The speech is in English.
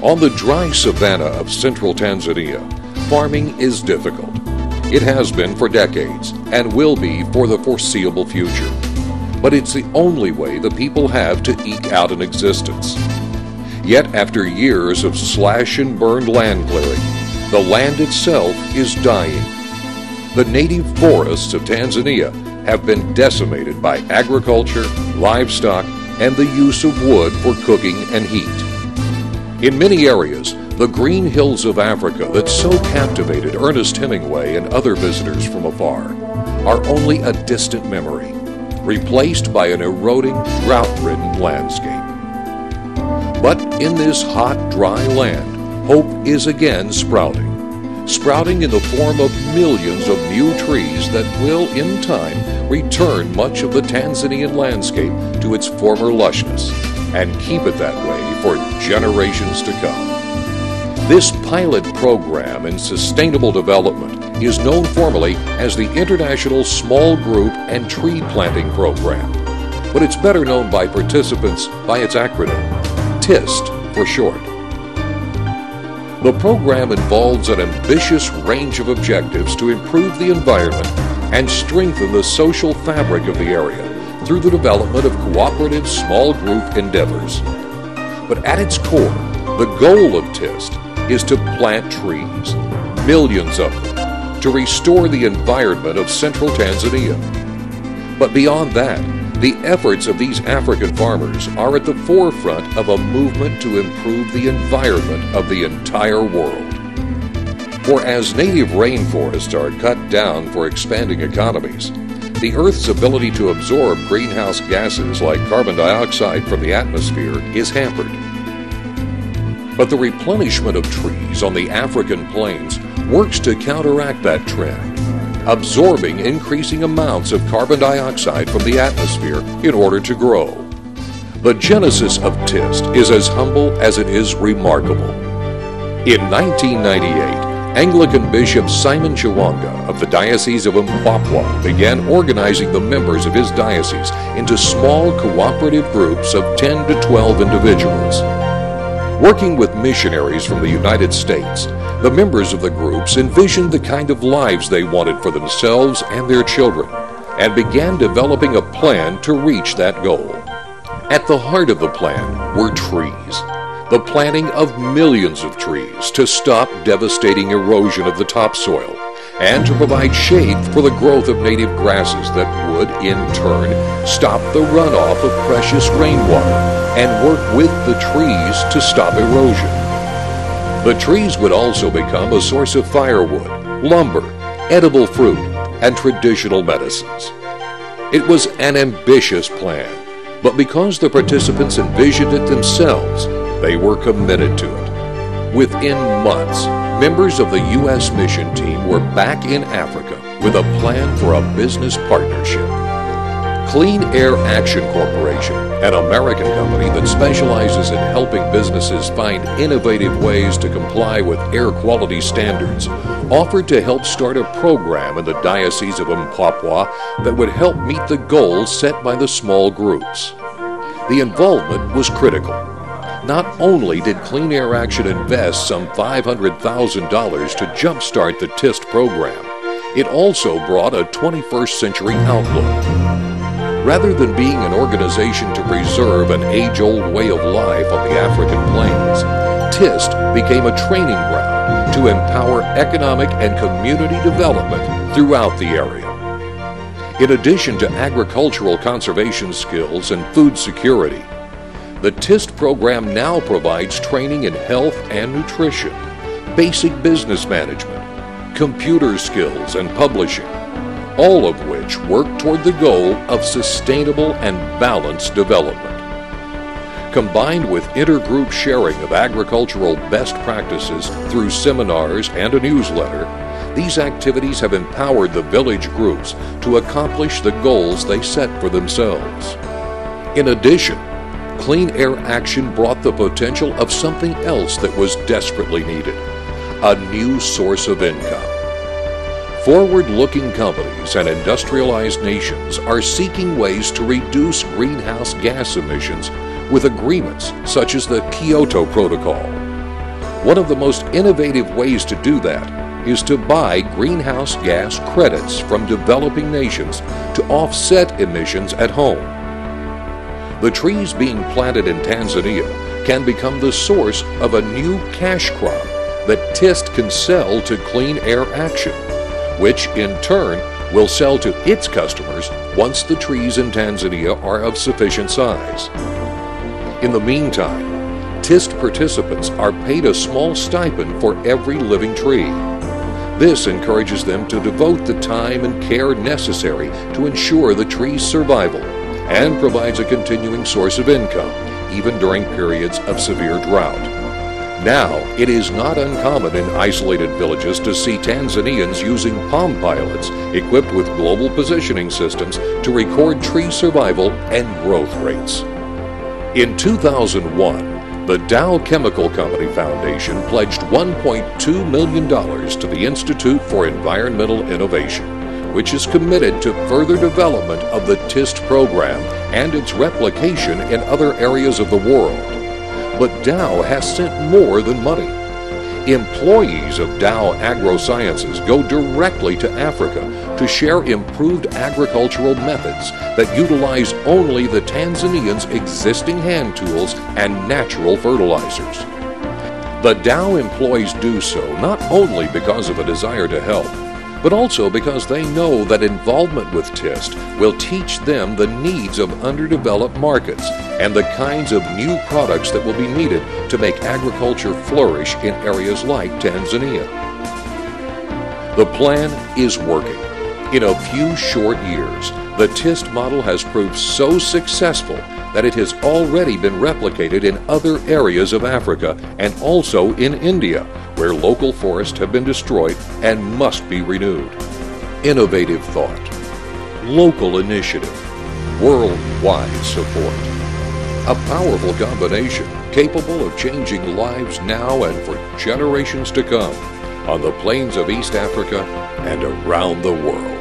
On the dry savanna of central Tanzania, farming is difficult. It has been for decades and will be for the foreseeable future. But it's the only way the people have to eke out an existence. Yet after years of slash and burn land clearing, the land itself is dying. The native forests of Tanzania have been decimated by agriculture, livestock, and the use of wood for cooking and heat. In many areas, the green hills of Africa that so captivated Ernest Hemingway and other visitors from afar are only a distant memory, replaced by an eroding, drought-ridden landscape. But in this hot, dry land, hope is again sprouting in the form of millions of new trees that will, in time, return much of the Tanzanian landscape to its former lushness and keep it that way for generations to come. This pilot program in sustainable development is known formally as the International Small Group and Tree Planting Program, but it's better known by participants by its acronym, TIST for short. The program involves an ambitious range of objectives to improve the environment and strengthen the social fabric of the area through the development of cooperative small group endeavors. But at its core, the goal of TIST is to plant trees, millions of them, to restore the environment of central Tanzania. But beyond that, the efforts of these African farmers are at the forefront of a movement to improve the environment of the entire world. For as native rainforests are cut down for expanding economies, the Earth's ability to absorb greenhouse gases like carbon dioxide from the atmosphere is hampered. But the replenishment of trees on the African plains works to counteract that trend, absorbing increasing amounts of carbon dioxide from the atmosphere in order to grow. The genesis of TIST is as humble as it is remarkable. In 1998, Anglican Bishop Simon Chawanga of the Diocese of Mpwapwa began organizing the members of his diocese into small cooperative groups of 10 to 12 individuals. Working with missionaries from the United States, the members of the groups envisioned the kind of lives they wanted for themselves and their children, and began developing a plan to reach that goal. At the heart of the plan were trees, the planting of millions of trees to stop devastating erosion of the topsoil, and to provide shade for the growth of native grasses that would, in turn, stop the runoff of precious rainwater and work with the trees to stop erosion. The trees would also become a source of firewood, lumber, edible fruit, and traditional medicines. It was an ambitious plan, but because the participants envisioned it themselves, they were committed to it. Within months, members of the U.S. mission team were back in Africa with a plan for a business partnership. Clean Air Action Corporation, an American company that specializes in helping businesses find innovative ways to comply with air quality standards, offered to help start a program in the Diocese of Mpwapwa that would help meet the goals set by the small groups. The involvement was critical. Not only did Clean Air Action invest some $500,000 to jumpstart the TIST program, it also brought a 21st century outlook. Rather than being an organization to preserve an age-old way of life on the African plains, TIST became a training ground to empower economic and community development throughout the area. In addition to agricultural conservation skills and food security, the TIST program now provides training in health and nutrition, basic business management, computer skills, and publishing, all of which work toward the goal of sustainable and balanced development. Combined with intergroup sharing of agricultural best practices through seminars and a newsletter, these activities have empowered the village groups to accomplish the goals they set for themselves. In addition, Clean Air Action brought the potential of something else that was desperately needed: a new source of income. Forward-looking companies and industrialized nations are seeking ways to reduce greenhouse gas emissions with agreements such as the Kyoto Protocol. One of the most innovative ways to do that is to buy greenhouse gas credits from developing nations to offset emissions at home. The trees being planted in Tanzania can become the source of a new cash crop that TIST can sell to Clean Air Action, which in turn will sell to its customers once the trees in Tanzania are of sufficient size. In the meantime, TIST participants are paid a small stipend for every living tree. This encourages them to devote the time and care necessary to ensure the tree's survival and provides a continuing source of income, even during periods of severe drought. Now, it is not uncommon in isolated villages to see Tanzanians using Palm Pilots equipped with global positioning systems to record tree survival and growth rates. In 2001, the Dow Chemical Company Foundation pledged $1.2 million to the Institute for Environmental Innovation, which is committed to further development of the TIST program and its replication in other areas of the world. But Dow has sent more than money. Employees of Dow AgroSciences go directly to Africa to share improved agricultural methods that utilize only the Tanzanians' existing hand tools and natural fertilizers. The Dow employees do so not only because of a desire to help, but also because they know that involvement with TIST will teach them the needs of underdeveloped markets and the kinds of new products that will be needed to make agriculture flourish in areas like Tanzania. The plan is working. In a few short years, the TIST model has proved so successful that it has already been replicated in other areas of Africa and also in India, where local forests have been destroyed and must be renewed. Innovative thought, local initiative, worldwide support. A powerful combination capable of changing lives now and for generations to come on the plains of East Africa and around the world.